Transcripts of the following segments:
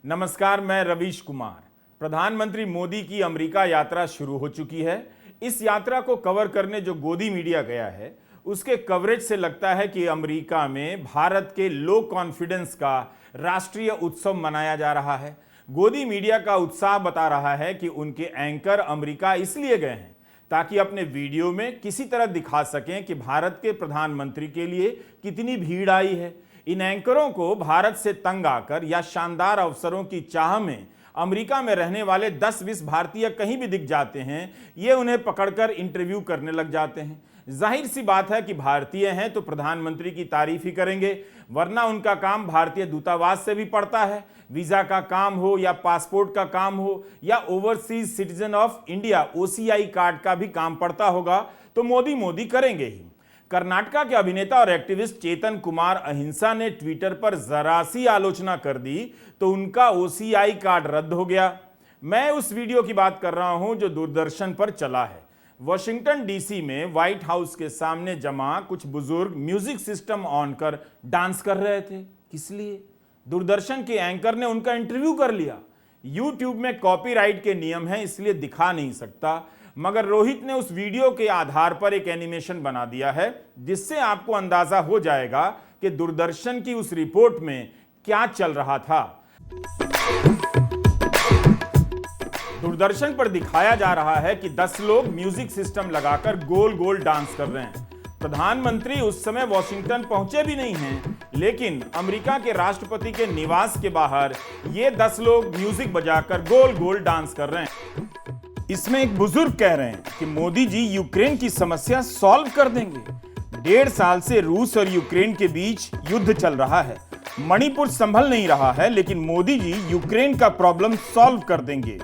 नमस्कार, मैं रवीश कुमार। प्रधानमंत्री मोदी की अमेरिका यात्रा शुरू हो चुकी है। इस यात्रा को कवर करने जो गोदी मीडिया गया है, उसके कवरेज से लगता है कि अमेरिका में भारत के लो कॉन्फिडेंस का राष्ट्रीय उत्सव मनाया जा रहा है। गोदी मीडिया का उत्साह बता रहा है कि उनके एंकर अमेरिका इसलिए गए हैं ताकि अपने वीडियो में किसी तरह दिखा सकें कि भारत के प्रधानमंत्री के लिए कितनी भीड़ आई है। इन एंकरों को भारत से तंग आकर या शानदार अवसरों की चाह में अमेरिका में रहने वाले 10-20 भारतीय कहीं भी दिख जाते हैं, ये उन्हें पकड़कर इंटरव्यू करने लग जाते हैं। जाहिर सी बात है कि भारतीय हैं तो प्रधानमंत्री की तारीफ ही करेंगे, वरना उनका काम भारतीय दूतावास से भी पड़ता है। वीजा का काम हो या पासपोर्ट का काम हो या overseas citizen of India OCI card का भी काम पड़ता होगा तो मोदी करेंगे ही। कर्नाटका के अभिनेता और एक्टिविस्ट चेतन कुमार अहिंसा ने ट्विटर पर जरा सी आलोचना कर दी तो उनका OCI कार्ड रद्द हो गया। मैं उस वीडियो की बात कर रहा हूं जो दूरदर्शन पर चला है। वॉशिंगटन DC में व्हाइट हाउस के सामने जमा कुछ बुजुर्ग म्यूजिक सिस्टम ऑन कर डांस कर रहे थे। किस लिए? दूरदर्शन के एंकर ने उनका इंटरव्यू कर लिया। YouTube में कॉपीराइट के नियम हैं, इसलिए दिखा नहीं सकता, मगर रोहित ने उस वीडियो के आधार पर एक एनिमेशन बना दिया है जिससे आपको अंदाजा हो जाएगा कि दूरदर्शन की उस रिपोर्ट में क्या चल रहा था। दूरदर्शन पर दिखाया जा रहा है कि 10 लोग म्यूजिक सिस्टम लगाकर गोल गोल डांस कर रहे हैं। प्रधानमंत्री उस समय वॉशिंगटन पहुंचे भी नहीं हैं, लेकिन अमेरिका के राष्ट्रपति के निवास के बाहर ये 10 लोग म्यूजिक बजाकर गोल गोल डांस कर रहे हैं। इसमें एक बुजुर्ग कह रहे हैं कि मोदी जी यूक्रेन की समस्या सॉल्व कर देंगे। 1.5 साल से रूस और यूक्रेन के बीच युद्ध चल रहा है। मणिपुर संभल नहीं रहा है, लेकिन मोदी जी यूक्रेन का प्रॉब्लम सॉल्व कर देंगे।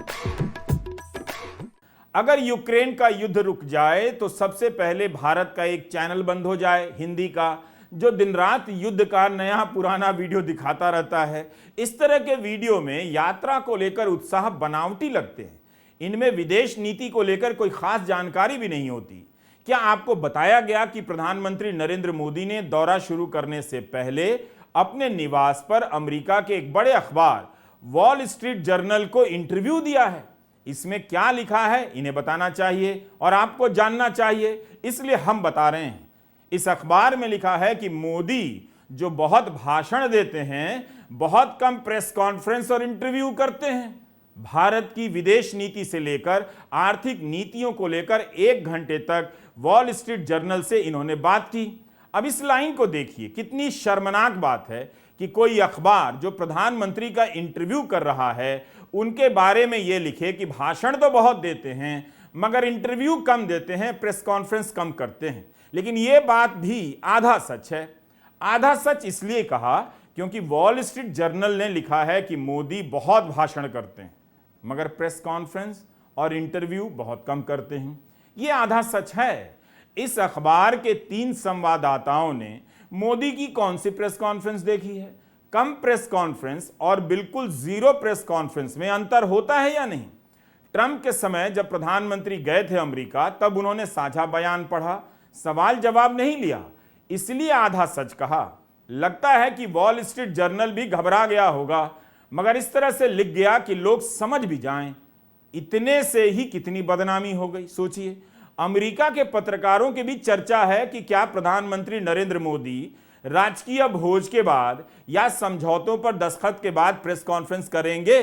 अगर यूक्रेन का युद्ध रुक जाए तो सबसे पहले भारत का एक चैनल बंद हो जाए, हिंदी का, जो दिन रात युद्ध का नया पुराना वीडियो दिखाता रहता है। इस तरह के वीडियो में यात्रा को लेकर उत्साह बनावटी लगते हैं। इनमें विदेश नीति को लेकर कोई खास जानकारी भी नहीं होती। क्या आपको बताया गया कि प्रधानमंत्री नरेंद्र मोदी ने दौरा शुरू करने से पहले अपने निवास पर अमेरिका के एक बड़े अखबार वॉल स्ट्रीट जर्नल को इंटरव्यू दिया है? इसमें क्या लिखा है इन्हें बताना चाहिए और आपको जानना चाहिए, इसलिए हम बता रहे हैं। इस अखबार में लिखा है कि मोदी जो बहुत भाषण देते हैं, बहुत कम प्रेस कॉन्फ्रेंस और इंटरव्यू करते हैं। भारत की विदेश नीति से लेकर आर्थिक नीतियों को लेकर 1 घंटे तक वॉल स्ट्रीट जर्नल से इन्होंने बात की। अब इस लाइन को देखिए, कितनी शर्मनाक बात है कि कोई अखबार जो प्रधानमंत्री का इंटरव्यू कर रहा है उनके बारे में यह लिखे कि भाषण तो बहुत देते हैं मगर इंटरव्यू कम देते हैं, प्रेस कॉन्फ्रेंस कम करते हैं। लेकिन यह बात भी आधा सच है। आधा सच इसलिए कहा क्योंकि वॉल स्ट्रीट जर्नल ने लिखा है कि मोदी बहुत भाषण करते हैं मगर प्रेस कॉन्फ्रेंस और इंटरव्यू बहुत कम करते हैं। यह आधा सच है। इस अखबार के 3 संवाददाताओं ने मोदी की कौन सी प्रेस कॉन्फ्रेंस देखी है? कम प्रेस कॉन्फ्रेंस और बिल्कुल 0 प्रेस कॉन्फ्रेंस में अंतर होता है या नहीं? ट्रंप के समय जब प्रधानमंत्री गए थे अमेरिका, तब उन्होंने साझा बयान पढ़ा, सवाल जवाब नहीं लिया, इसलिए आधा सच कहा। लगता है कि वॉल स्ट्रीट जर्नल भी घबरा गया होगा, मगर इस तरह से लिख गया कि लोग समझ भी जाएं। इतने से ही कितनी बदनामी हो गई। सोचिए, अमेरिका के पत्रकारों के बीच चर्चा है कि क्या प्रधानमंत्री नरेंद्र मोदी राजकीय भोज के बाद या समझौतों पर दस्तखत के बाद प्रेस कॉन्फ्रेंस करेंगे।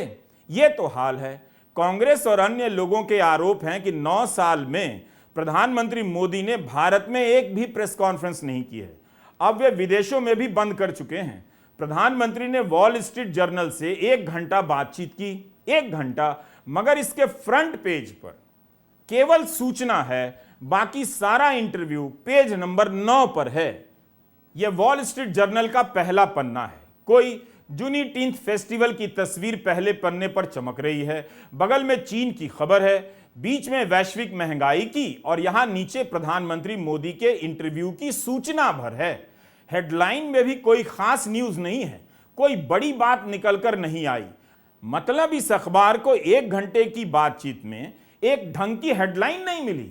यह तो हाल है। कांग्रेस और अन्य लोगों के आरोप हैं कि 9 साल में प्रधानमंत्री मोदी ने भारत में एक भी प्रेस कॉन्फ्रेंस नहीं की है। अब वे विदेशों में भी बंद कर चुके हैं। प्रधानमंत्री ने वॉल स्ट्रीट जर्नल से 1 घंटा बातचीत की, 1 घंटा, मगर इसके फ्रंट पेज पर केवल सूचना है, बाकी सारा इंटरव्यू पेज नंबर 9 पर है। यह वॉल स्ट्रीट जर्नल का पहला पन्ना है। कोई जूनीटीन्थ फेस्टिवल की तस्वीर पहले पन्ने पर चमक रही है, बगल में चीन की खबर है, बीच में वैश्विक महंगाई की और यहां नीचे प्रधानमंत्री मोदी के इंटरव्यू की सूचना भर है। हेडलाइन में भी कोई खास न्यूज नहीं है, कोई बड़ी बात निकलकर नहीं आई। मतलब इस अखबार को 1 घंटे की बातचीत में एक ढंग की हेडलाइन नहीं मिली,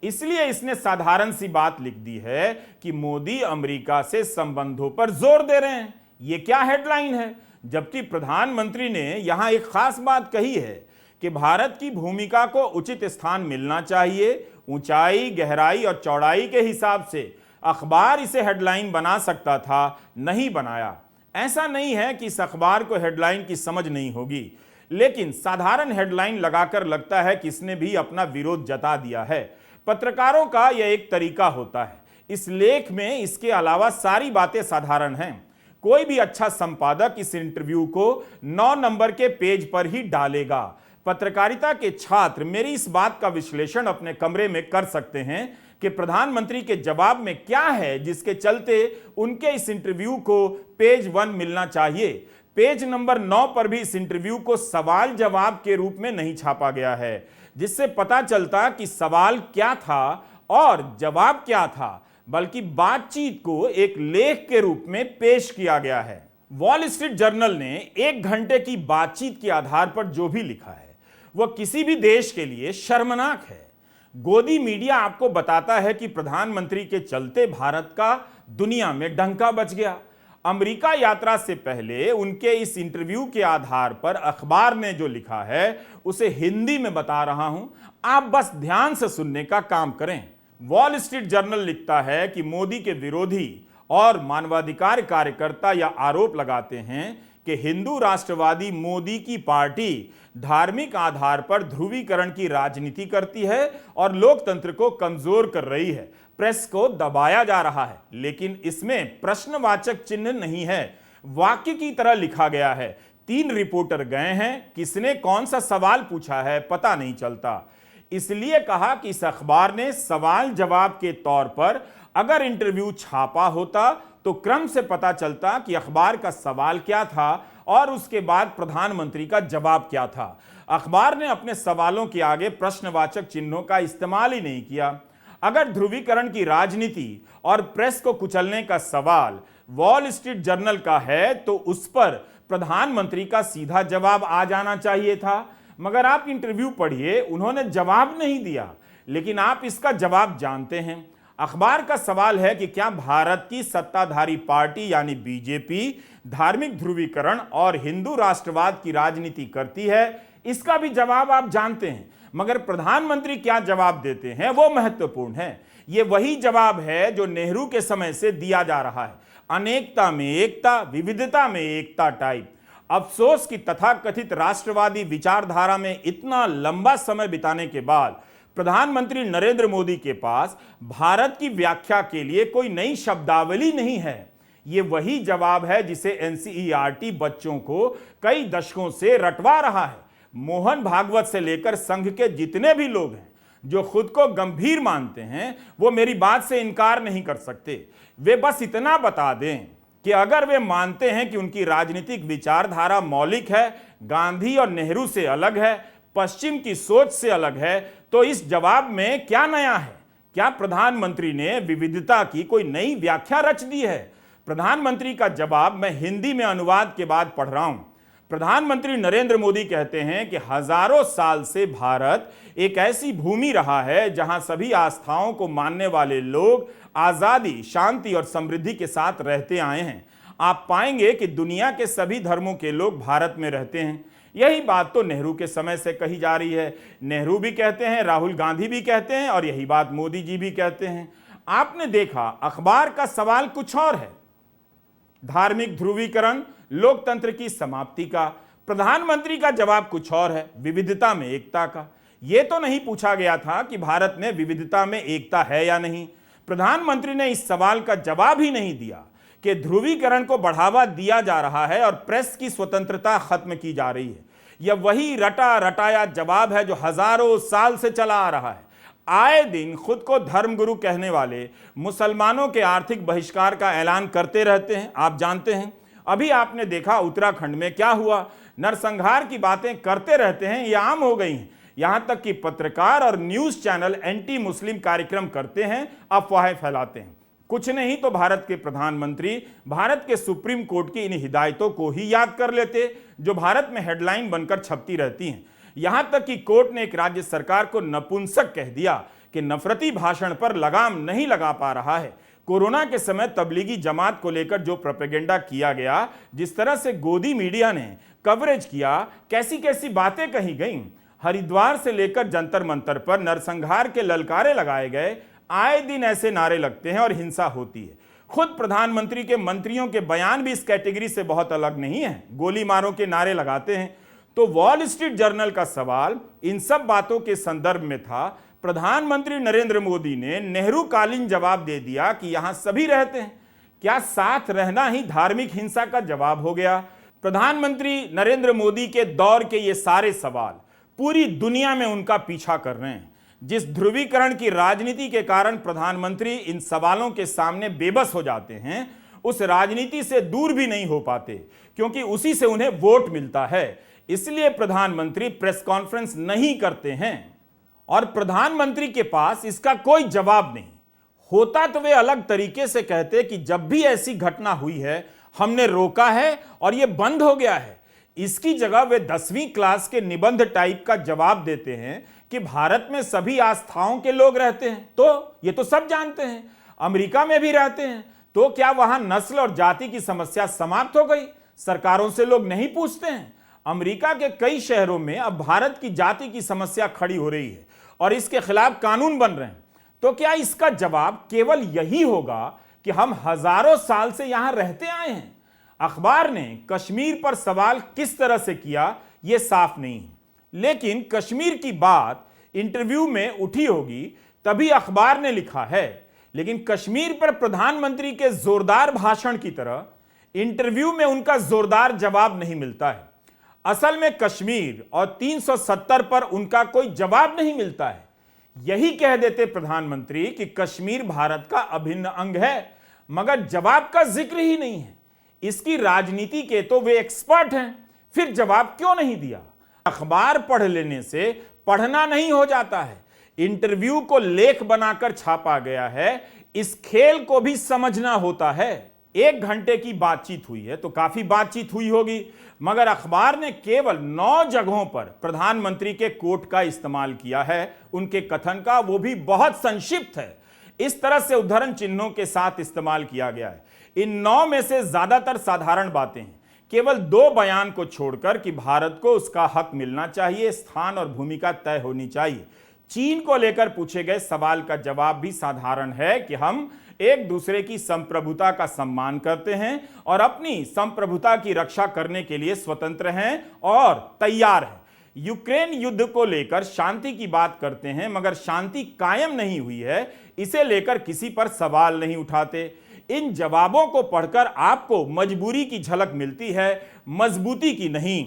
इसलिए इसने साधारण सी बात लिख दी है कि मोदी अमेरिका से संबंधों पर जोर दे रहे हैं। यह क्या हेडलाइन है? जबकि प्रधानमंत्री ने यहां एक खास बात कही है कि भारत की भूमिका को उचित स्थान मिलना चाहिए। ऊंचाई, गहराई और चौड़ाई के हिसाब से अखबार इसे हेडलाइन बना सकता था, नहीं बनाया। ऐसा नहीं है कि इस अखबार को हेडलाइन की समझ नहीं होगी, लेकिन साधारण हेडलाइन लगाकर लगता है कि इसने भी अपना विरोध जता दिया है। पत्रकारों का यह एक तरीका होता है। इस लेख में इसके अलावा सारी बातें साधारण हैं। कोई भी अच्छा संपादक इस इंटरव्यू को 9 नंबर के पेज पर ही डालेगा। पत्रकारिता के छात्र मेरी इस बात का विश्लेषण अपने कमरे में कर सकते हैं कि प्रधानमंत्री के जवाब में क्या है जिसके चलते उनके इस इंटरव्यू को पेज 1 मिलना चाहिए। पेज नंबर 9 पर भी इस इंटरव्यू को सवाल जवाब के रूप में नहीं छापा गया है, जिससे पता चलता कि सवाल क्या था और जवाब क्या था, बल्कि बातचीत को एक लेख के रूप में पेश किया गया है। वॉल स्ट्रीट जर्नल ने 1 घंटे की बातचीत के आधार पर जो भी लिखा है वह किसी भी देश के लिए शर्मनाक है। गोदी मीडिया आपको बताता है कि प्रधानमंत्री के चलते भारत का दुनिया में डंका बज गया। अमेरिका यात्रा से पहले उनके इस इंटरव्यू के आधार पर अखबार ने जो लिखा है उसे हिंदी में बता रहा हूं, आप बस ध्यान से सुनने का काम करें। वॉल स्ट्रीट जर्नल लिखता है कि मोदी के विरोधी और मानवाधिकार कार्यकर्ता यह आरोप लगाते हैं कि हिंदू राष्ट्रवादी मोदी की पार्टी धार्मिक आधार पर ध्रुवीकरण की राजनीति करती है और लोकतंत्र को कमजोर कर रही है, प्रेस को दबाया जा रहा है। लेकिन इसमें प्रश्नवाचक चिन्ह नहीं है, वाक्य की तरह लिखा गया है। 3 रिपोर्टर गए हैं, किसने कौन सा सवाल पूछा है पता नहीं चलता। इसलिए कहा कि इस अखबार ने सवाल जवाब के तौर पर अगर इंटरव्यू छापा होता तो क्रम से पता चलता कि अखबार का सवाल क्या था और उसके बाद प्रधानमंत्री का जवाब क्या था। अखबार ने अपने सवालों के आगे प्रश्नवाचक चिन्हों का इस्तेमाल ही नहीं किया। अगर ध्रुवीकरण की राजनीति और प्रेस को कुचलने का सवाल वॉल स्ट्रीट जर्नल का है तो उस पर प्रधानमंत्री का सीधा जवाब आ जाना चाहिए था, मगर आप इंटरव्यू पढ़िए, उन्होंने जवाब नहीं दिया। लेकिन आप इसका जवाब जानते हैं। अखबार का सवाल है कि क्या भारत की सत्ताधारी पार्टी यानी बीजेपी धार्मिक ध्रुवीकरण और हिंदू राष्ट्रवाद की राजनीति करती है। इसका भी जवाब आप जानते हैं, मगर प्रधानमंत्री क्या जवाब देते हैं वो महत्वपूर्ण है। ये वही जवाब है जो नेहरू के समय से दिया जा रहा है, अनेकता में एकता, विविधता में एकता टाइप। अफसोस कि तथाकथित राष्ट्रवादी विचारधारा में इतना लंबा समय बिताने के बाद प्रधानमंत्री नरेंद्र मोदी के पास भारत की व्याख्या के लिए कोई नई शब्दावली नहीं है। यह वही जवाब है जिसे एनसीईआरटी बच्चों को कई दशकों से रटवा रहा है। मोहन भागवत से लेकर संघ के जितने भी लोग हैं जो खुद को गंभीर मानते हैं वो मेरी बात से इनकार नहीं कर सकते। वे बस इतना बता दें कि अगर वे मानते हैं कि उनकी राजनीतिक विचारधारा मौलिक है, गांधी और नेहरू से अलग है, पश्चिम की सोच से अलग है, तो इस जवाब में क्या नया है? क्या प्रधानमंत्री ने विविधता की कोई नई व्याख्या रच दी है? प्रधानमंत्री का जवाब मैं हिंदी में अनुवाद के बाद पढ़ रहा हूं। प्रधानमंत्री नरेंद्र मोदी कहते हैं कि हजारों साल से भारत एक ऐसी भूमि रहा है जहां सभी आस्थाओं को मानने वाले लोग आजादी, शांति और समृद्धि के साथ रहते आए हैं। आप पाएंगे कि दुनिया के सभी धर्मों के लोग भारत में रहते हैं। यही बात तो नेहरू के समय से कही जा रही है। नेहरू भी कहते हैं, राहुल गांधी भी कहते हैं और यही बात मोदी जी भी कहते हैं। आपने देखा अखबार का सवाल कुछ और है, धार्मिक ध्रुवीकरण, लोकतंत्र की समाप्ति का। प्रधानमंत्री का जवाब कुछ और है, विविधता में एकता का। यह तो नहीं पूछा गया था कि भारत में विविधता में एकता है या नहीं। प्रधानमंत्री ने इस सवाल का जवाब ही नहीं दिया कि ध्रुवीकरण को बढ़ावा दिया जा रहा है और प्रेस की स्वतंत्रता खत्म की जा रही है। यह वही रटा रटाया जवाब है जो हजारों साल से चला आ रहा है। आए दिन खुद को धर्मगुरु कहने वाले मुसलमानों के आर्थिक बहिष्कार का ऐलान करते रहते हैं। आप जानते हैं, अभी आपने देखा उत्तराखंड में क्या हुआ। नरसंहार की बातें करते रहते हैं, ये आम हो गई हैं। यहां तक कि पत्रकार और न्यूज चैनल एंटी मुस्लिम कार्यक्रम करते हैं, अफवाहें फैलाते हैं। कुछ नहीं तो भारत के प्रधानमंत्री भारत के सुप्रीम कोर्ट की इन हिदायतों को ही याद कर लेते जो भारत में हेडलाइन बनकर छपती रहती हैं। यहां तक कि कोर्ट ने एक राज्य सरकार को नपुंसक कह दिया कि नफरती भाषण पर लगाम नहीं लगा पा रहा है। कोरोना के समय तबलीगी जमात को लेकर जो प्रोपेगेंडा किया गया, जिस तरह से गोदी मीडिया ने कवरेज किया, कैसी कैसी बातें कही गईं, हरिद्वार से लेकर जंतर मंतर पर नरसंहार के ललकारे लगाए गए, आए दिन ऐसे नारे लगते हैं और हिंसा होती है। खुद प्रधानमंत्री के मंत्रियों के बयान भी इस कैटेगरी से बहुत अलग नहीं है, गोली मारो के नारे लगाते हैं। तो वॉल स्ट्रीट जर्नल का सवाल इन सब बातों के संदर्भ में था। प्रधानमंत्री नरेंद्र मोदी ने नेहरू कालीन जवाब दे दिया कि यहां सभी रहते हैं, क्या साथ रहना ही धार्मिक हिंसा का जवाब हो गया? प्रधानमंत्री नरेंद्र मोदी के दौर के ये सारे सवाल पूरी दुनिया में उनका पीछा कर रहे हैं। जिस ध्रुवीकरण की राजनीति के कारण प्रधानमंत्री इन सवालों के सामने बेबस हो जाते हैं, उस राजनीति से दूर भी नहीं हो पाते, क्योंकि उसी से उन्हें वोट मिलता है। इसलिए प्रधानमंत्री प्रेस कॉन्फ्रेंस नहीं करते हैं और प्रधानमंत्री के पास इसका कोई जवाब नहीं होता तो वे अलग तरीके से कहते कि जब भी ऐसी घटना हुई है हमने रोका है और यह बंद हो गया है। इसकी जगह वे 10वीं क्लास के निबंध टाइप का जवाब देते हैं कि भारत में सभी आस्थाओं के लोग रहते हैं। तो ये तो सब जानते हैं, अमेरिका में भी रहते हैं, तो क्या वहां नस्ल और जाति की समस्या समाप्त हो गई? सरकारों से लोग नहीं पूछते हैं? अमेरिका के कई शहरों में अब भारत की जाति की समस्या खड़ी हो रही है और इसके खिलाफ कानून बन रहे हैं। तो क्या इसका जवाब केवल यही होगा कि हम हजारों साल से यहां रहते आए हैं? अखबार ने कश्मीर पर सवाल किस तरह से किया यह साफ नहीं है, लेकिन कश्मीर की बात इंटरव्यू में उठी होगी तभी अखबार ने लिखा है। लेकिन कश्मीर पर प्रधानमंत्री के जोरदार भाषण की तरह इंटरव्यू में उनका जोरदार जवाब नहीं मिलता है। असल में कश्मीर और 370 पर उनका कोई जवाब नहीं मिलता है। यही कह देते प्रधानमंत्री कि कश्मीर भारत का अभिन्न अंग है, मगर जवाब का जिक्र ही नहीं है। इसकी राजनीति के तो वे एक्सपर्ट हैं, फिर जवाब क्यों नहीं दिया? अखबार पढ़ लेने से पढ़ना नहीं हो जाता है, इंटरव्यू को लेख बनाकर छापा गया है, इस खेल को भी समझना होता है। 1 घंटे की बातचीत हुई है तो काफी बातचीत हुई होगी, मगर अखबार ने केवल 9 जगहों पर प्रधानमंत्री के कोट का इस्तेमाल किया है, उनके कथन का, वो भी बहुत संक्षिप्त है। इस तरह से उद्धरण चिन्हों के साथ इस्तेमाल किया गया है। इन 9 में से ज्यादातर साधारण बातें हैं, केवल 2 बयान को छोड़कर कि भारत को उसका हक मिलना चाहिए, स्थान और भूमिका तय होनी चाहिए। चीन को लेकर पूछे गए सवाल का जवाब भी साधारण है कि हम एक दूसरे की संप्रभुता का सम्मान करते हैं और अपनी संप्रभुता की रक्षा करने के लिए स्वतंत्र हैं और तैयार हैं। यूक्रेन युद्ध को लेकर शांति की बात करते हैं, मगर शांति कायम नहीं हुई है, इसे लेकर किसी पर सवाल नहीं उठाते। इन जवाबों को पढ़कर आपको मजबूरी की झलक मिलती है, मजबूती की नहीं।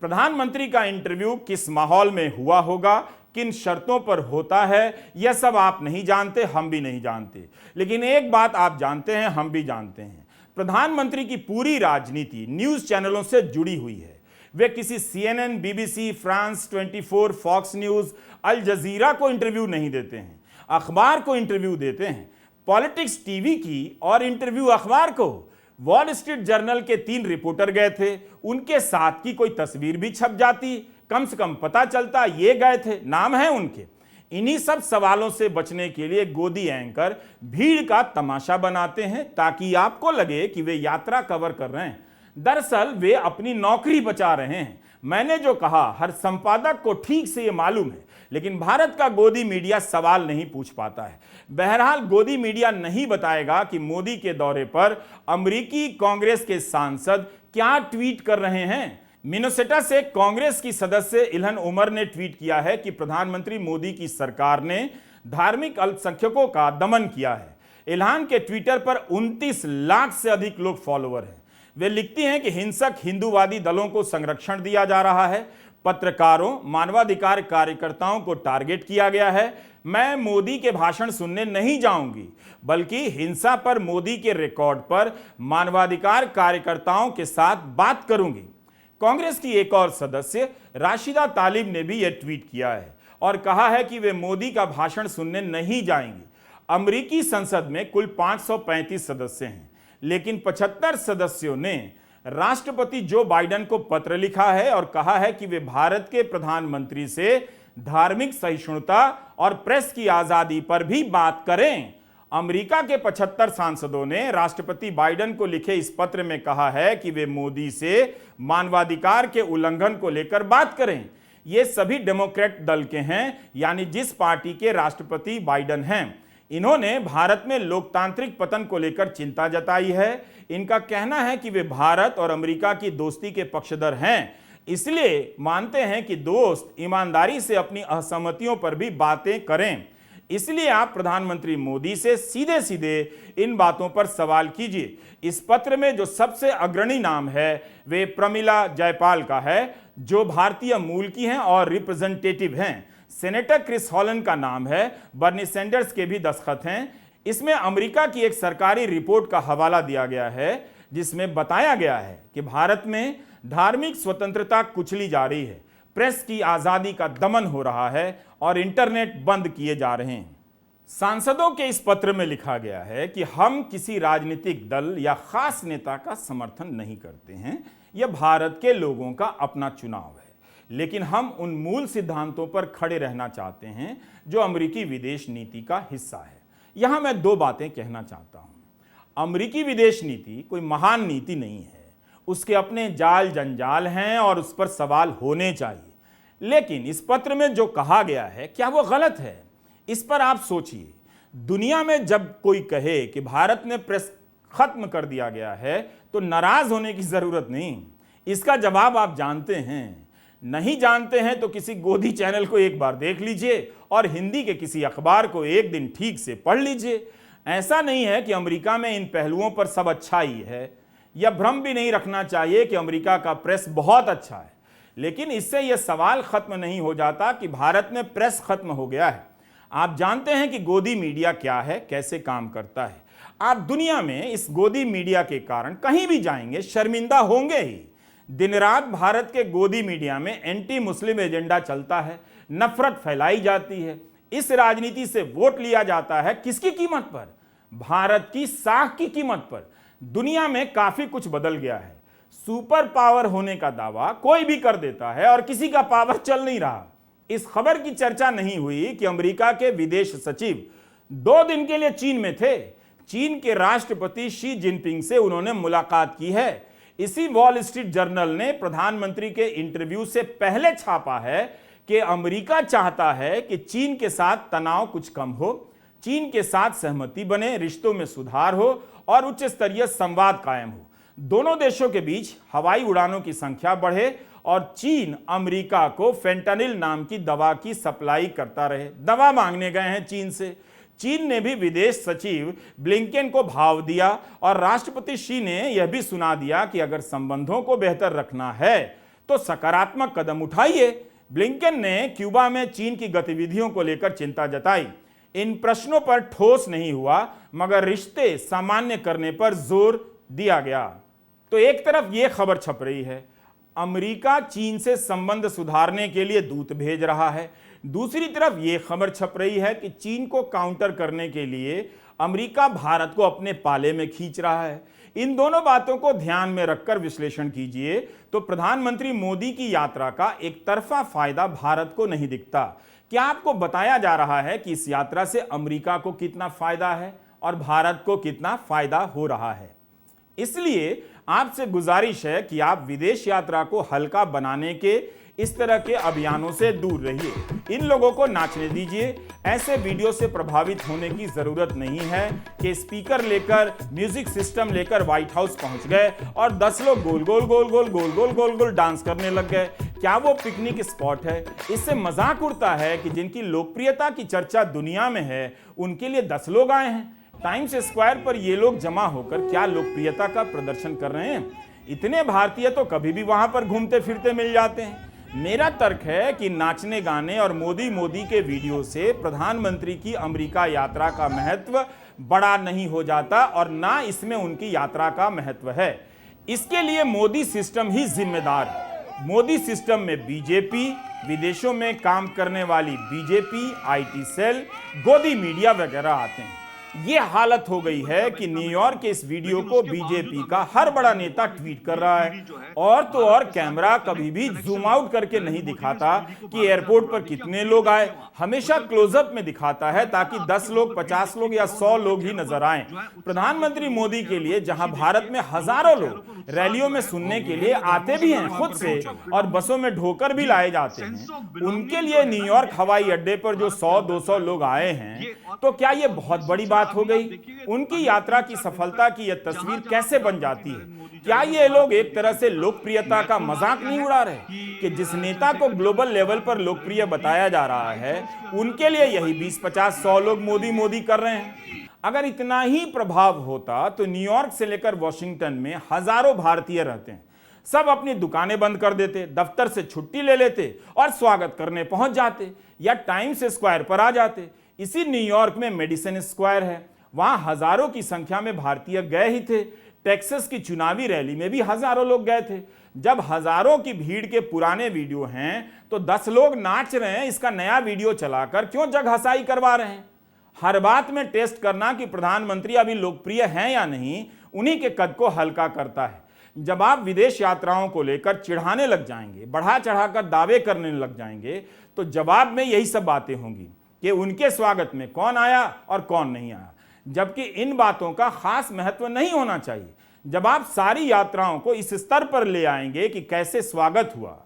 प्रधानमंत्री का इंटरव्यू किस माहौल में हुआ होगा, किन शर्तों पर होता है, यह सब आप नहीं जानते, हम भी नहीं जानते। लेकिन एक बात आप जानते हैं, हम भी जानते हैं, प्रधानमंत्री की पूरी राजनीति न्यूज चैनलों से जुड़ी हुई है। वे किसी CNN, BBC, France 24, Fox News, Al Jazeera को इंटरव्यू नहीं देते हैं, अखबार को इंटरव्यू देते हैं। पॉलिटिक्स टीवी की और इंटरव्यू अखबार को। वॉल स्ट्रीट जर्नल के 3 रिपोर्टर गए थे, उनके साथ की कोई तस्वीर भी छप जाती, कम से कम पता चलता ये गए थे, नाम है उनके। इन्हीं सब सवालों से बचने के लिए गोदी एंकर भीड़ का तमाशा बनाते हैं ताकि आपको लगे कि वे यात्रा कवर कर रहे हैं। दरअसल वे अपनी नौकरी बचा रहे हैं। मैंने जो कहा हर संपादक को ठीक से ये मालूम है, लेकिन भारत का गोदी मीडिया सवाल नहीं पूछ पाता है। बहरहाल गोदी मीडिया नहीं बताएगा कि मोदी के दौरे पर अमेरिकी कांग्रेस के सांसद क्या ट्वीट कर रहे हैं। मिनेसोटा से कांग्रेस की सदस्य इल्हन उमर ने ट्वीट किया है कि प्रधानमंत्री मोदी की सरकार ने धार्मिक अल्पसंख्यकों का दमन किया है। इल्हान के ट्विटर पर 29 लाख से अधिक लोग फॉलोअर हैं। वे लिखती हैं कि हिंसक हिंदूवादी दलों को संरक्षण दिया जा रहा है, पत्रकारों, मानवाधिकार कार्यकर्ताओं को टारगेट किया गया है। मैं मोदी के भाषण सुनने नहीं जाऊंगी, बल्कि हिंसा पर मोदी के रिकॉर्ड पर मानवाधिकार कार्यकर्ताओं के साथ बात करूंगी। कांग्रेस की एक और सदस्य राशिदा तालिब ने भी यह ट्वीट किया है और कहा है कि वे मोदी का भाषण सुनने नहीं जाएंगी। अमेरिकी संसद में कुल 535 सदस्य हैं, लेकिन 75 सदस्यों ने राष्ट्रपति जो बाइडेन को पत्र लिखा है और कहा है कि वे भारत के प्रधानमंत्री से धार्मिक सहिष्णुता और प्रेस की आजादी पर भी बात करें। अमेरिका के 75 सांसदों ने राष्ट्रपति बाइडेन को लिखे इस पत्र में कहा है कि वे मोदी से मानवाधिकार के उल्लंघन को लेकर बात करें। ये सभी डेमोक्रेट दल के हैं, यानी जिस पार्टी के राष्ट्रपति बाइडेन हैं। इन्होंने भारत में लोकतांत्रिक पतन को लेकर चिंता जताई है। इनका कहना है कि वे भारत और अमेरिका की दोस्ती के पक्षधर हैं, इसलिए मानते हैं कि दोस्त ईमानदारी से अपनी असहमतियों पर भी बातें करें। इसलिए आप प्रधानमंत्री मोदी से सीधे सीधे इन बातों पर सवाल कीजिए। इस पत्र में जो सबसे अग्रणी नाम है वे प्रमिला जयपाल का है, जो भारतीय मूल की हैं और रिप्रेजेंटेटिव हैं। सेनेटर क्रिस हॉलन का नाम है। बर्नी सैंडर्स के भी दस्तखत हैं। इसमें अमेरिका की एक सरकारी रिपोर्ट का हवाला दिया गया है, जिसमें बताया गया है कि भारत में धार्मिक स्वतंत्रता कुचली जा रही है, प्रेस की आजादी का दमन हो रहा है और इंटरनेट बंद किए जा रहे हैं। सांसदों के इस पत्र में लिखा गया है कि हम किसी राजनीतिक दल या खास नेता का समर्थन नहीं करते हैं। यह भारत के लोगों का अपना चुनाव है, लेकिन हम उन मूल सिद्धांतों पर खड़े रहना चाहते हैं जो अमेरिकी विदेश नीति का हिस्सा है। यहां मैं दो बातें कहना चाहता हूं। अमेरिकी विदेश नीति कोई महान नीति नहीं है, उसके अपने जाल जंजाल हैं और उस पर सवाल होने चाहिए। लेकिन इस पत्र में जो कहा गया है, क्या वो गलत है? इस पर आप सोचिए। दुनिया में जब कोई कहे कि भारत ने प्रेस खत्म कर दिया गया है, तो नाराज होने की जरूरत नहीं। इसका जवाब आप जानते हैं। नहीं जानते हैं तो किसी गोदी चैनल को एक बार देख लीजिए और हिंदी के किसी अखबार को एक दिन ठीक से पढ़ लीजिए। ऐसा नहीं है कि अमेरिका में इन पहलुओं पर सब अच्छा ही है। यह भ्रम भी नहीं रखना चाहिए कि अमेरिका का प्रेस बहुत अच्छा है, लेकिन इससे यह सवाल खत्म नहीं हो जाता कि भारत में प्रेस खत्म हो गया है। आप जानते हैं कि गोदी मीडिया क्या है, कैसे काम करता है। आप दुनिया में इस गोदी मीडिया के कारण कहीं भी जाएंगे शर्मिंदा होंगे ही। दिन रात भारत के गोदी मीडिया में एंटी मुस्लिम एजेंडा चलता है, नफरत फैलाई जाती है। इस राजनीति से वोट लिया जाता है। किसकी कीमत पर? भारत की साख की कीमत पर। दुनिया में काफी कुछ बदल गया है। सुपर पावर होने का दावा कोई भी कर देता है और किसी का पावर चल नहीं रहा। इस खबर की चर्चा नहीं हुई कि अमेरिका के विदेश सचिव 2 दिन के लिए चीन में थे। चीन के राष्ट्रपति शी जिनपिंग से उन्होंने मुलाकात की है। इसी वॉल स्ट्रीट जर्नल ने प्रधानमंत्री के इंटरव्यू से पहले छापा है कि अमेरिका चाहता है कि चीन के साथ तनाव कुछ कम हो, चीन के साथ सहमति बने, रिश्तों में सुधार हो और उच्च स्तरीय संवाद कायम हो। दोनों देशों के बीच हवाई उड़ानों की संख्या बढ़े और चीन अमेरिका को फेंटानिल नाम की दवा की सप्लाई करता रहे। दवा मांगने गए हैं चीन से। चीन ने भी विदेश सचिव ब्लिंकेन को भाव दिया और राष्ट्रपति शी ने यह भी सुना दिया कि अगर संबंधों को बेहतर रखना है तो सकारात्मक कदम उठाइए। ब्लिंकेन ने क्यूबा में चीन की गतिविधियों को लेकर चिंता जताई। इन प्रश्नों पर ठोस नहीं हुआ, मगर रिश्ते सामान्य करने पर जोर दिया गया। तो एक तरफ यह खबर छप रही है, अमेरिका चीन से संबंध सुधारने के लिए दूत भेज रहा है। दूसरी तरफ यह खबर छप रही है कि चीन को काउंटर करने के लिए अमेरिका भारत को अपने पाले में खींच रहा है। इन दोनों बातों को ध्यान में रखकर विश्लेषण कीजिए तो प्रधानमंत्री मोदी की यात्रा का एक तरफा फायदा भारत को नहीं दिखता। क्या आपको बताया जा रहा है कि इस यात्रा से अमेरिका को कितना फायदा है और भारत को कितना फायदा हो रहा है? इसलिए आपसे गुजारिश है कि आप विदेश यात्रा को हल्का बनाने के इस तरह के अभियानों से दूर रहिए। इन लोगों को नाचने दीजिए। ऐसे वीडियो से प्रभावित होने की जरूरत नहीं है कि स्पीकर लेकर, म्यूजिक सिस्टम लेकर व्हाइट हाउस पहुंच गए और 10 लोग गोल गोल गोल गोल गोल गोल गोल गोल डांस करने लग गए। क्या वो पिकनिक स्पॉट है? इससे मजाक उड़ता है कि जिनकी लोकप्रियता की चर्चा दुनिया में है, उनके लिए 10 लोग आए हैं। टाइम्स स्क्वायर पर ये लोग जमा होकर क्या लोकप्रियता का प्रदर्शन कर रहे हैं? इतने भारतीय तो कभी भी वहां पर घूमते फिरते मिल जाते हैं। मेरा तर्क है कि नाचने गाने और मोदी के वीडियो से प्रधानमंत्री की अमेरिका यात्रा का महत्व बड़ा नहीं हो जाता और ना इसमें उनकी यात्रा का महत्व है। इसके लिए मोदी सिस्टम ही जिम्मेदार है। मोदी सिस्टम में बीजेपी, विदेशों में काम करने वाली बीजेपी, आईटी सेल, गोदी मीडिया वगैरह आते हैं। ये हालत हो गई है कि न्यूयॉर्क के इस वीडियो को बीजेपी का हर बड़ा नेता ट्वीट कर रहा है, और तो और कैमरा कभी भी जूम आउट करके नहीं दिखाता कि एयरपोर्ट पर कितने लोग आए, हमेशा क्लोजअप में दिखाता है ताकि 10 लोग, 50 लोग या 100 लोग ही नजर आए। प्रधानमंत्री मोदी के लिए जहां भारत में हजारों लोग रैलियों में सुनने के लिए आते भी हैं खुद से और बसों में ढोकर भी लाए जाते हैं, उनके लिए न्यूयॉर्क हवाई अड्डे पर जो 100-200 लोग आए हैं, तो क्या यह बहुत बड़ी बात हो गई? उनकी यात्रा की सफलता की यह तस्वीर कैसे बन जाती है? क्या ये लोग एक तरह से लोकप्रियता का मजाक नहीं उड़ा रहे कि जिस नेता को ग्लोबल लेवल पर लोकप्रिय बताया जा रहा है, उनके लिए यही 20, 50, 100 लोग मोदी मोदी कर रहे हैं? अगर इतना ही प्रभाव होता तो न्यूयॉर्क से लेकर वॉशिंगटन में हजारों भारतीय रहते हैं, सब अपनी दुकानें बंद कर देते, दफ्तर से छुट्टी ले लेते और स्वागत करने पहुंच जाते या टाइम्स स्क्वायर पर आ जाते। इसी न्यूयॉर्क में मेडिसन स्क्वायर है, वहां हजारों की संख्या में भारतीय गए ही थे। टेक्सास की चुनावी रैली में भी हजारों लोग गए थे। जब हजारों की भीड़ के पुराने वीडियो हैं तो 10 लोग नाच रहे हैं, इसका नया वीडियो चलाकर क्यों जग हंसाई करवा रहे हैं? हर बात में टेस्ट करना कि प्रधानमंत्री अभी लोकप्रिय हैं या नहीं, उन्हीं के कद को हल्का करता है। जब आप विदेश यात्राओं को लेकर चिढ़ाने लग जाएंगे, बढ़ा चढ़ाकर दावे करने लग जाएंगे, तो जवाब में यही सब बातें होंगी कि उनके स्वागत में कौन आया और कौन नहीं आया, जबकि इन बातों का खास महत्व नहीं होना चाहिए। जब आप सारी यात्राओं को इस स्तर पर ले आएंगे कि कैसे स्वागत हुआ,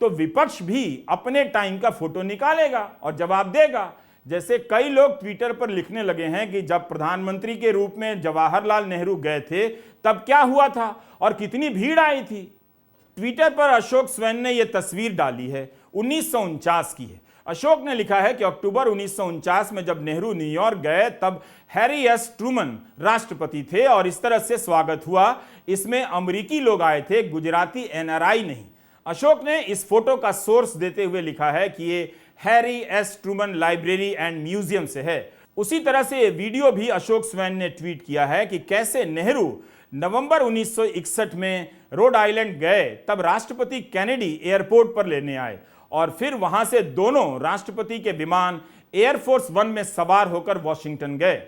तो विपक्ष भी अपने टाइम का फोटो निकालेगा और जवाब देगा। जैसे कई लोग ट्विटर पर लिखने लगे हैं कि जब प्रधानमंत्री के रूप में जवाहरलाल नेहरू गए थे तब क्या हुआ था और कितनी भीड़ आई थी। ट्विटर पर अशोक स्वैन ने यह तस्वीर डाली है, 1949 की है। अशोक ने लिखा है कि अक्टूबर 1949 में जब नेहरू न्यूयॉर्क गए तब हैरी एस ट्रूमन राष्ट्रपति थे और इस तरह से स्वागत हुआ। इसमें अमेरिकी लोग आए थे, गुजराती एनआरआई नहीं। अशोक ने इस फोटो का सोर्स देते हुए लिखा है कि ये Harry S Truman library and museum से है। उसी तरह से ये वीडियो भी अशोक स्वैन ने ट्वीट किया है कि कैसे नेहरू नवंबर 1961 में रोड आइलैंड गए, तब राष्ट्रपति कैनेडी एयरपोर्ट पर लेने आए और फिर वहां से दोनों राष्ट्रपति के विमान एयरफोर्स 1 में सवार होकर वॉशिंगटन गए।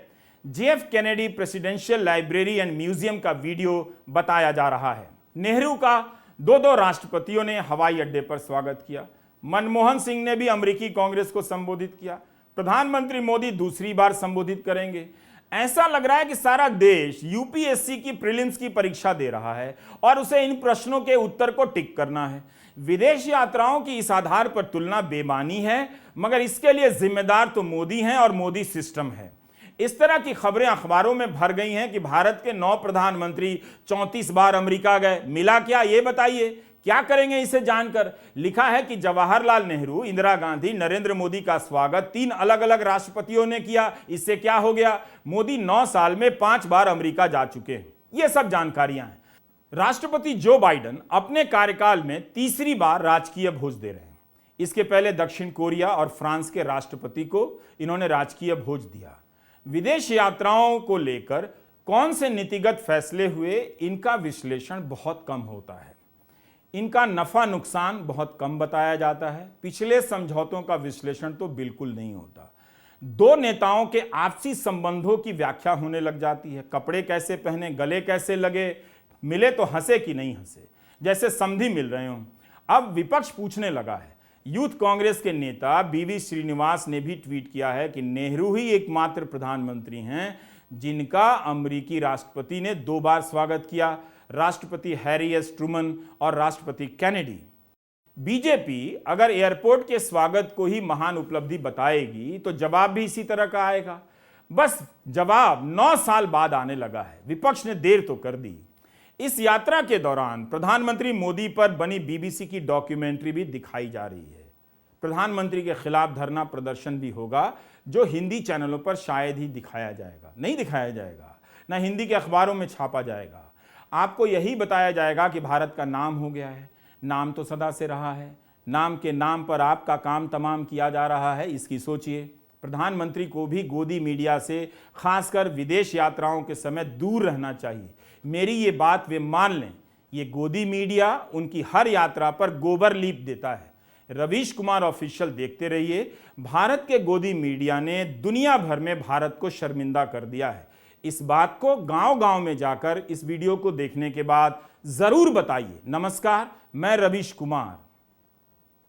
JF Kennedy presidential library and museum का वीडियो बताया जा रहा है। नेहरू का दो राष्ट्रपतियों ने हवाई अड्डे पर स्वागत किया। मनमोहन सिंह ने भी अमेरिकी कांग्रेस को संबोधित किया। प्रधानमंत्री मोदी दूसरी बार संबोधित करेंगे। ऐसा लग रहा है कि सारा देश यूपीएससी की प्रीलिम्स की परीक्षा दे रहा है और उसे इन प्रश्नों के उत्तर को टिक करना है। विदेश यात्राओं की इस आधार पर तुलना बेमानी है, मगर इसके लिए जिम्मेदार तो मोदी हैं और मोदी सिस्टम है। इस तरह की खबरें अखबारों में भर गई हैं कि भारत के 9 प्रधानमंत्री 34 बार अमेरिका गए, मिला क्या ये बताइए, क्या करेंगे इसे जानकर। लिखा है कि जवाहरलाल नेहरू, इंदिरा गांधी, नरेंद्र मोदी का स्वागत 3 अलग अलग राष्ट्रपतियों ने किया। इससे क्या हो गया? मोदी 9 साल में 5 बार अमेरिका जा चुके हैं। ये सब जानकारियां हैं। राष्ट्रपति जो बाइडेन अपने कार्यकाल में तीसरी बार राजकीय भोज दे रहे हैं। इसके पहले दक्षिण कोरिया और फ्रांस के राष्ट्रपति को इन्होंने राजकीय भोज दिया। विदेश यात्राओं को लेकर कौन से नीतिगत फैसले हुए, इनका विश्लेषण बहुत कम होता है। इनका नफा नुकसान बहुत कम बताया जाता है। पिछले समझौतों का विश्लेषण तो बिल्कुल नहीं होता। 2 नेताओं के आपसी संबंधों की व्याख्या होने लग जाती है। कपड़े कैसे पहने, गले कैसे लगे, मिले तो हंसे कि नहीं हंसे, जैसे समधी मिल रहे हों। अब विपक्ष पूछने लगा है। यूथ कांग्रेस के नेता बीवी श्रीनिवास ने भी ट्वीट किया है कि नेहरू ही एकमात्र प्रधानमंत्री हैं जिनका अमेरिकी राष्ट्रपति ने 2 बार स्वागत किया, राष्ट्रपति हैरी एस ट्रूमन और राष्ट्रपति कैनेडी। बीजेपी अगर एयरपोर्ट के स्वागत को ही महान उपलब्धि बताएगी तो जवाब भी इसी तरह का आएगा। बस जवाब 9 साल बाद आने लगा है। विपक्ष ने देर तो कर दी। इस यात्रा के दौरान प्रधानमंत्री मोदी पर बनी बीबीसी की डॉक्यूमेंट्री भी दिखाई जा रही है। प्रधानमंत्री के खिलाफ धरना प्रदर्शन भी होगा, जो हिंदी चैनलों पर शायद ही दिखाया जाएगा। नहीं दिखाया जाएगा, ना हिंदी के अखबारों में छापा जाएगा। आपको यही बताया जाएगा कि भारत का नाम हो गया है। नाम तो सदा से रहा है। नाम के नाम पर आपका काम तमाम किया जा रहा है, इसकी सोचिए। प्रधानमंत्री को भी गोदी मीडिया से, खासकर विदेश यात्राओं के समय, दूर रहना चाहिए। मेरी ये बात वे मान लें। ये गोदी मीडिया उनकी हर यात्रा पर गोबर लीप देता है। रवीश कुमार ऑफिशियल देखते रहिए। भारत के गोदी मीडिया ने दुनिया भर में भारत को शर्मिंदा कर दिया है। इस बात को गांव-गांव में जाकर इस वीडियो को देखने के बाद जरूर बताइए। नमस्कार, मैं रवीश कुमार।